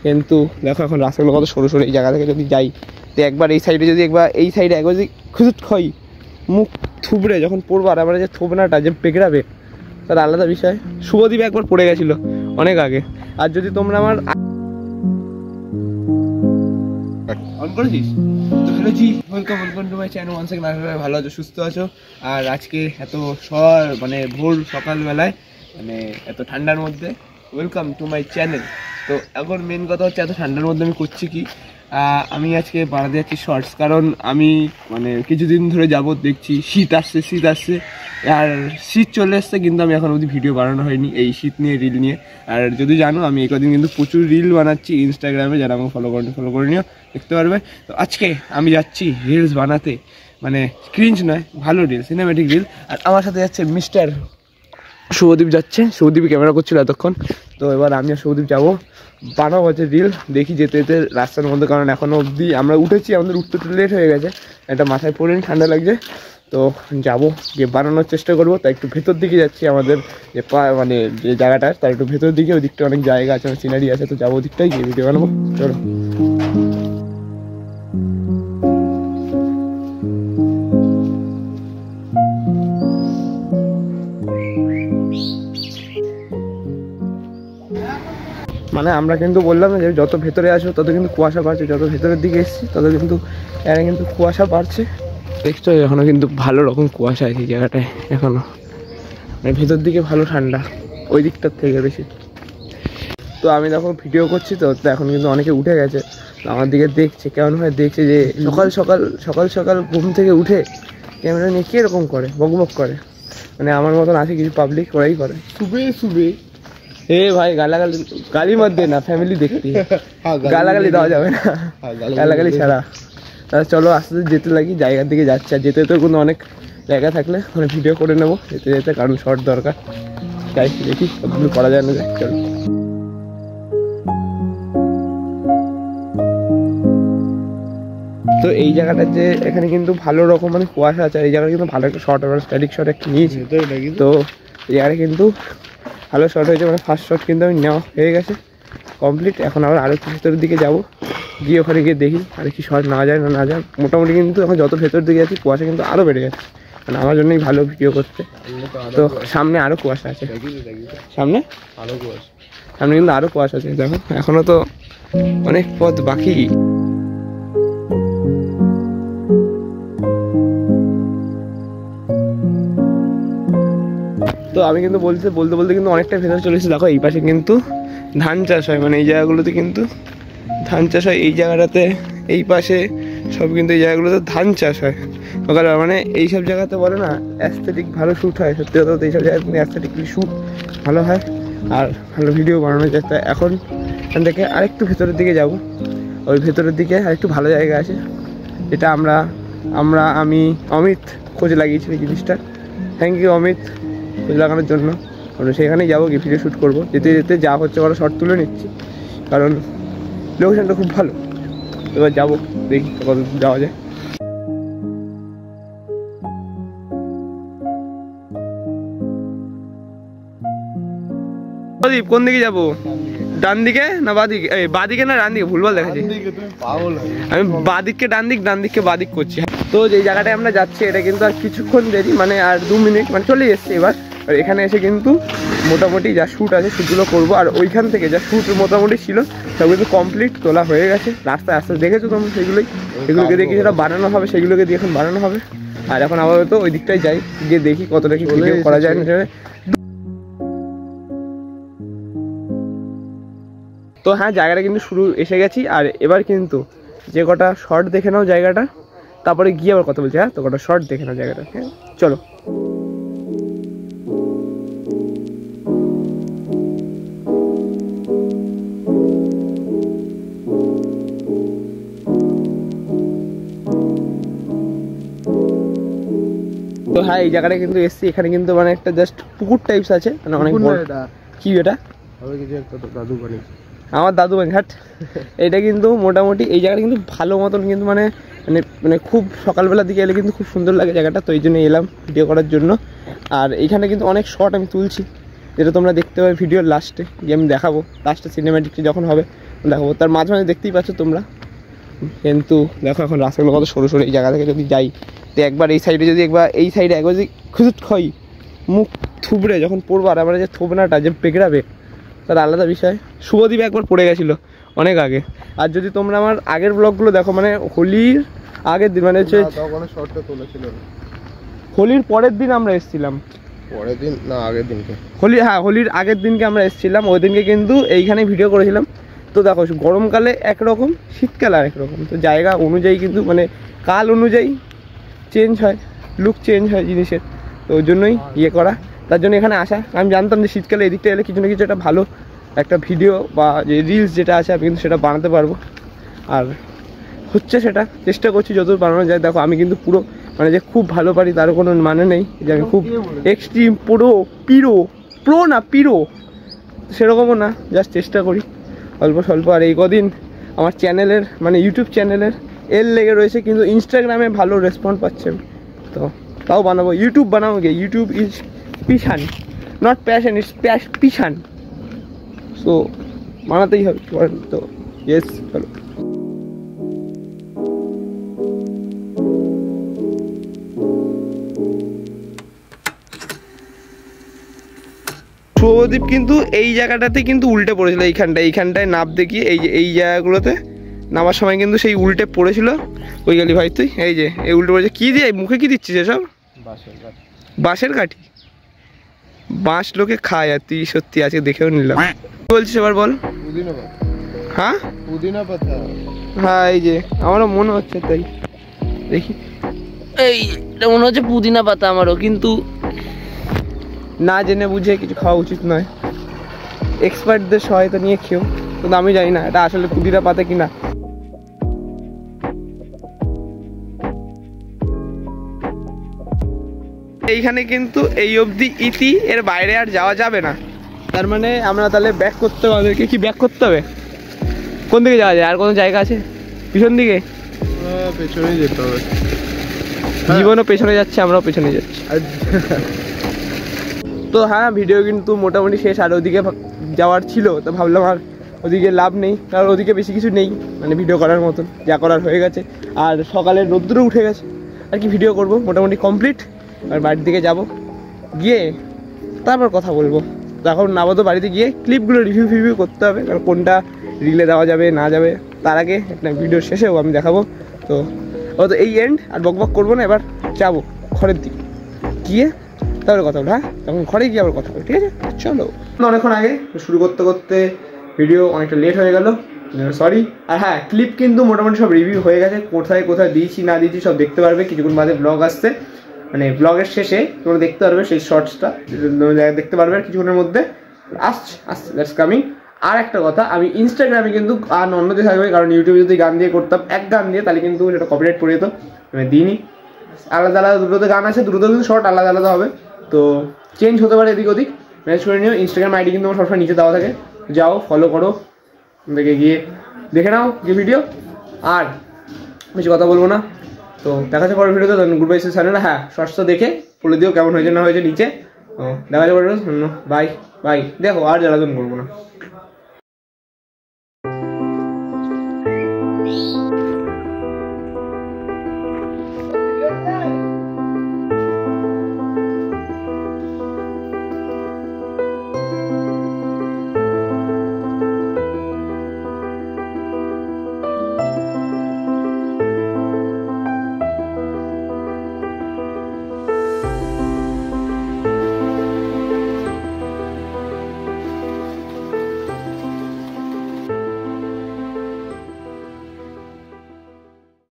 কিন্তু দেখো এখন রাস্তাগুলো কত সরু সরু। এই জায়গা থেকে যদি যাই তো একবার এই সাইডে যদি একবার এই সাইডে একবার যদি খুঁজুত খই মুখ থুবড়ে যখন পড়বো আর আমার যে থোবনাটা যে পেকড়াবে তার আলাদা বিষয়। শুভদীপ একবার পড়ে গেছিলো অনেক আগে। আর যদি তোমরা আমার অন করেছিস তো hello ji, welcome to my channel once again. আশা করি ভালো আছো, সুস্থ আছো। আর আজকে এত মানে ভোর সকালবেলায় মানে এত ঠান্ডার মধ্যে ওয়েলকাম টু মাই চ্যানেল। তো এখন মেন কথা হচ্ছে এত ঠান্ডার মধ্যে আমি করছি কি, আমি আজকে বানাতে যাচ্ছি শর্টস। কারণ আমি মানে কিছুদিন ধরে যাবত দেখছি শীত আসছে আর শীত চলে এসছে, কিন্তু আমি এখন অবধি ভিডিও বানানো হয়নি এই শীত নিয়ে, রিল নিয়ে। আর যদি জানো আমি এই কদিন কিন্তু প্রচুর রিল বানাচ্ছি ইনস্টাগ্রামে, যারা আমাকে ফলো করে নিও, দেখতে পারবে। তো আজকে আমি যাচ্ছি রিলস বানাতে, মানে ক্রিঞ্জ নয়, ভালো রিল, সিনেম্যাটিক রিল। আর আমার সাথে যাচ্ছে মিস্টার শুভদীপ যাচ্ছে। শুভদীপ ক্যামেরা করছিল এতক্ষণ, তো এবার আমি আর শুভদীপ যাবো, বানাবো হচ্ছে রিল। দেখি যেতে যেতে রাস্তার মধ্যে, কারণ এখনও অবধি আমরা উঠেছি, আমাদের উঠতে একটু লেট হয়ে গেছে, একটা মাথায় পড়েনি, ঠান্ডা লাগছে। তো যাবো গিয়ে বানানোর চেষ্টা করবো। তাই একটু ভেতর দিকে যাচ্ছি, আমাদের যে মানে যে জায়গাটা তার একটু ভেতর দিকে, ওই দিকটা অনেক জায়গা আছে, অনেক সিনারি আছে। তো যাবো ওদিকটাই গিয়ে ভিডিও বানাবো, চলো। মানে আমরা কিন্তু বললাম না যে যত ভেতরে আসবো তত কিন্তু কুয়াশা বাড়ছে, যত ভেতরের দিকে এসেছি তত কিন্তু এরা কিন্তু কুয়াশা বাড়ছে। দেখছো এখনও কিন্তু ভালো রকম কুয়াশা আছে এই জায়গাটায় এখনও, মানে ভেতর দিকে ভালো ঠান্ডা, ওই দিকটার থেকে বেশি। তো আমি যখন ভিডিও করছি তো এখন কিন্তু অনেকে উঠে গেছে, আমার দিকে দেখছে, কেমন হয় দেখছে যে সকাল সকাল ঘুম থেকে উঠে ক্যামেরা নিয়ে কীরকম করে, বকবক করে। মানে আমার মতন আছে কিছু পাবলিক, ওরাই করে সুবে এ ভাই গালি মত দে না, ফ্যামিলি দেখতে গালাগালি দেওয়া যাবে না, গালাগালি ছাড়া। তাহলে চলো আস্তে আস্তে যেতে লাগি, জায়গার দিকে যাচ্ছে। আর যেতে যেতে কোনো অনেক জায়গা থাকলে মানে ভিডিও করে নেবো যেতে যেতে, কারণ শর্ট দরকার। তাই দেখি কতগুলো করা যায় না যায়, চলো। তো এই জায়গাটা যে এখানে কিন্তু ভালো রকম মানে কুয়াশা আছে, আর এই জায়গাটা কিন্তু ভালো একটা শর্ট, আমরা স্ট্যাটিক শট একটা নিয়েছি। তো এই জায়গাটা কিন্তু ভালো শট হয়েছে, মানে ফার্স্ট শট কিন্তু আমি নেওয়া হয়ে গেছে কমপ্লিট। এখন আবার আরও একটু ভেতরের দিকে যাবো, গিয়ে ওখানে গিয়ে দেখি আর কি শট না যায় না যায়। মোটামুটি কিন্তু এখন যত ভেতর দিকে যাচ্ছি কুয়াশা কিন্তু আরও বেড়ে যাচ্ছে, মানে আমার জন্যই ভালো ভিডিও করতে। তো সামনে আরও কুয়াশা আছে, সামনে কিন্তু আরও কুয়াশা আছে, দেখো এখনও তো অনেক পথ বাকি। তো আমি কিন্তু বলতে কিন্তু অনেকটা ভেতরে চলে এসেছি। দেখো এই পাশে কিন্তু ধান চাষ হয়, মানে এই জায়গাগুলোতে কিন্তু ধান চাষ হয়। এই জায়গাটাতে এই পাশে সব কিন্তু এই জায়গাগুলোতে ধান চাষ হয়। মানে এইসব জায়গাতে বলে না অ্যাস্থেটিক ভালো শ্যুট হয়, সত্যি কথা বলতে এইসব জায়গায় কিন্তু অ্যাস্থেটিকলি শ্যুট ভালো হয় আর ভালো ভিডিও বানানো যায়। এখন এখান থেকে আরেকটু ভেতরের দিকে যাব, ওই ভেতরের দিকে আরেকটু ভালো জায়গা আছে, যেটা আমি অমিত খোঁজ লাগিয়েছি এই জিনিসটা। থ্যাংক ইউ অমিত খোঁজ লাগানোর জন্য। আমরা সেখানেই যাবো, গিয়ে ভিডিও শ্যুট করবো, যেতে যেতে যা হচ্ছে বড় শর্ট তুলে নিচ্ছি, কারণ লোকেশনটা খুব ভালো। এবার যাবো, দেখি কত যাওয়া যায়। কোন দিকে যাবো, ডান দিকে না বাদিকে? বাদিকে না ডান দিকে, ভুলভাল দেখাচ্ছি আমি। বাদিককে ডান দিককে বাদিক করছি। তো যে জায়গাটায় আমরা যাচ্ছি এটা কিন্তু আর কিছুক্ষণ দেরি, মানে আর 2 মিনিট মানে চলে এসছে এবার। আর এখানে এসে কিন্তু মোটামুটি যা শ্যুট আছে শ্যুটগুলো করবো। আর ওইখান থেকে যা শ্যুট মোটামুটি ছিল সব কিন্তু কমপ্লিট তোলা হয়ে গেছে। রাস্তায় আস্তে দেখেছো তোমরা, সেগুলোকে দিয়ে কিছুটা বানানো হবে, সেগুলোকে দিয়ে এখন বানানো হবে। আর এখন আপাতত ওই দিকটাই যাই, গিয়ে দেখি কতটা কি ভিডিও করা যায় না। তো হ্যাঁ, জায়গাটা কিন্তু শুরু এসে গেছি। আর এবার কিন্তু যে কটা শর্ট দেখে নাও জায়গাটা, তারপরে গিয়ে আবার কথা বলছি। হ্যাঁ, তো কটা শর্ট দেখে নাও জায়গাটা, হ্যাঁ চলো। তো হ্যাঁ, এই জায়গাটা কিন্তু এসছি, এখানে কিন্তু মানে একটা জাস্ট পুকুর টাইপস আছে, মানে অনেক বড়। কি এটা? আমার দাদু ঘাট। এটা কিন্তু মোটামুটি এই জায়গাটা কিন্তু ভালো মতন কিন্তু মানে মানে মানে খুব সকালবেলার দিকে এলে কিন্তু খুব সুন্দর লাগে জায়গাটা। তো এই জন্য এলাম ভিডিও করার জন্য। আর এইখানে কিন্তু অনেক শর্ট আমি তুলছি, যেটা তোমরা দেখতে পাবে ভিডিওর লাস্টে, গিয়ে আমি দেখাবো লাস্টে সিনেম্যাটিকটি যখন হবে দেখো তার মাঝে মাঝে দেখতেই পাচ্ছ তোমরা, কিন্তু দেখো এখন রাস্তাগুলো কত সরু সরু। এই জায়গা থেকে যদি যাই তো একবার এই সাইডে যদি একবার এই সাইডে একবার যদি খুঁজুত খই মুখ থুবড়ে যখন পড়বো, আর আমার যে থোবনাটা যে পেকড়াবে তার আলাদা বিষয়। শুভদীপ একবার পড়ে গেছিলো অনেক আগে। আর যদি তোমরা আমার আগের ব্লগগুলো দেখো, মানে হোলির আগের দিন, মানে হচ্ছে হোলির পরের দিন আমরা এসেছিলাম, পরের দিন না আগের দিনকে হোলি, হ্যাঁ হোলির আগের দিনকে আমরা এসেছিলাম। ওই দিনকে কিন্তু এইখানে ভিডিও করেছিলাম। তো দেখো গরমকালে একরকম, শীতকালে আরেক রকম। তো জায়গা অনুযায়ী কিন্তু মানে কাল অনুযায়ী চেঞ্জ হয়, লুক চেঞ্জ হয় জিনিসের। তো ওই জন্যই ইয়ে করা, তার জন্য এখানে আসা। আমি জানতাম যে শীতকালে এদিকটা এলে কিছু না কিছু একটা ভালো একটা ভিডিও বা যে রিলস যেটা আছে আমি কিন্তু সেটা বানাতে পারবো। আর হচ্ছে সেটা চেষ্টা করছি যতদূর বানানো যায়। দেখো আমি কিন্তু পুরো মানে যে খুব ভালো পারি তারও কোনো মানে নেই, যে আমি খুব এক্সট্রিম প্রো না পিরো সেরকমও না, জাস্ট চেষ্টা করি অল্প স্বল্প। আর এই কদিন আমার চ্যানেলের মানে ইউটিউব চ্যানেলের লেগে রয়েছে, কিন্তু ইনস্টাগ্রামে ভালো রেসপন্স পাচ্ছে। তো তাও বানাবো, ইউটিউব বানাবো গিয়ে। YouTube is passion, not passion, it's passion. So বানাতেই হবে। তো ইয়েস চলো। শুভদীপ কিন্তু এই জায়গাটাতে কিন্তু উল্টে পড়েছিল, এইখানটায় নাপ দেখি এই জায়গাগুলোতে নামার সময় কিন্তু সেই উল্টে পড়েছিল। ওই গেলি ভাই তুই, এই যে এই উল্টে পড়েছে। কী দিয়ে মুখে কী দিচ্ছিস এসব? বাঁশের কাঠি। বাঁশ লোকে খায়, আর তুই সত্যি আজকে দেখেও নিলাম। কি বলছিস এবার বল? হ্যাঁ পুদিনা পাতা, হ্যাঁ এই যে আমারও মনে হচ্ছে তাই। দেখি এই এটা মনে হচ্ছে পুদিনা পাতা আমারও, কিন্তু না জেনে বুঝে কিছু খাওয়া উচিত নয়। এক্সপার্টদের সহায়তা নিয়ে খেও, কিন্তু আমি জানি না এটা আসলে পুদিনা পাতা কিনা। এইখানে কিন্তু এই অবধি ইতি, এর বাইরে আর যাওয়া যাবে না। তার মানে আমরা তাহলে ব্যাক করতে হবে। আমাদেরকে কি ব্যাক করতে হবে? কোন দিকে যাওয়া যায়? আর কোনো জায়গা আছে পিছন দিকে? পেছনেই যেতে হবে। জীবনও পেছনে যাচ্ছে, আমরাও পেছনে যাচ্ছি। তো হ্যাঁ ভিডিও কিন্তু মোটামুটি শেষ। আর ওদিকে যাওয়ার ছিল, তো ভাবলাম আর ওদিকে লাভ নেই, কারণ ওদিকে বেশি কিছু নেই মানে ভিডিও করার মতন। যা করার হয়ে গেছে, আর সকালে রোদ্দুরও উঠে গেছে। আর কি ভিডিও করব, মোটামুটি কমপ্লিট। আর বাড়ির দিকে যাব, গিয়ে তারপর কথা বলবো। তখন আপাতত বাড়িতে গিয়ে ক্লিপগুলো রিভিউ করতে হবে, কারণ কোনটা রিলে দেওয়া যাবে না যাবে। তার আগে একটা ভিডিওর শেষেও আমি দেখাবো। তো এই এন্ড, আর বকবক করবো না। এবার যাবো ঘরের দিকে, গিয়ে তারপরে কথা বলবো। হ্যাঁ তখন ঘরে গিয়ে আবার কথা বলবো, ঠিক আছে? চলো। অনেকক্ষণ আগে শুরু করতে করতে ভিডিও অনেকটা লেট হয়ে গেল, সরি। আর হ্যাঁ ক্লিপ কিন্তু মোটামুটি সব রিভিউ হয়ে গেছে। কোথায় কোথায় দিয়েছি না দিয়েছি সব দেখতে পারবে। কিছুক্ষণ বাদে ব্লগ আসছে, মানে ব্লগের শেষে তোমরা দেখতে পারবে সেই শর্টসটা দেখতে পারবে। আর কিছুক্ষণের মধ্যে আসছে দ্যাটস কামিং। আর একটা কথা, আমি ইনস্টাগ্রামে কিন্তু গান অন্য দিয়ে থাকবে, কারণ ইউটিউবে যদি গান দিয়ে করতাম এক গান দিয়ে, তাহলে কিন্তু সেটা কপিরাইট পড়ে যেত। আমি দিইনি, আলাদা আলাদা দুটোতে গান আছে, দুটোতে কিন্তু শর্ট আলাদা আলাদা হবে। তো চেঞ্জ হতে পারে এদিক ওদিক, ম্যানেজ করে নিও। ইনস্টাগ্রাম আইডি কিন্তু আমার সবসময় নিচে দেওয়া থাকে, যাও ফলো করো, দেখে গিয়ে দেখে নাও যে ভিডিও। আর বেশি কথা বলবো না, তো দেখা যাচ্ছে পরের ভিডিওতে। Good bye channel. হ্যাঁ শর্টসটা দেখে বলে দিও কেমন হয়েছে না হয়েছে নিচে। দেখা যাবে। Bye bye. দেখো আর জ্বালাতন করবো না।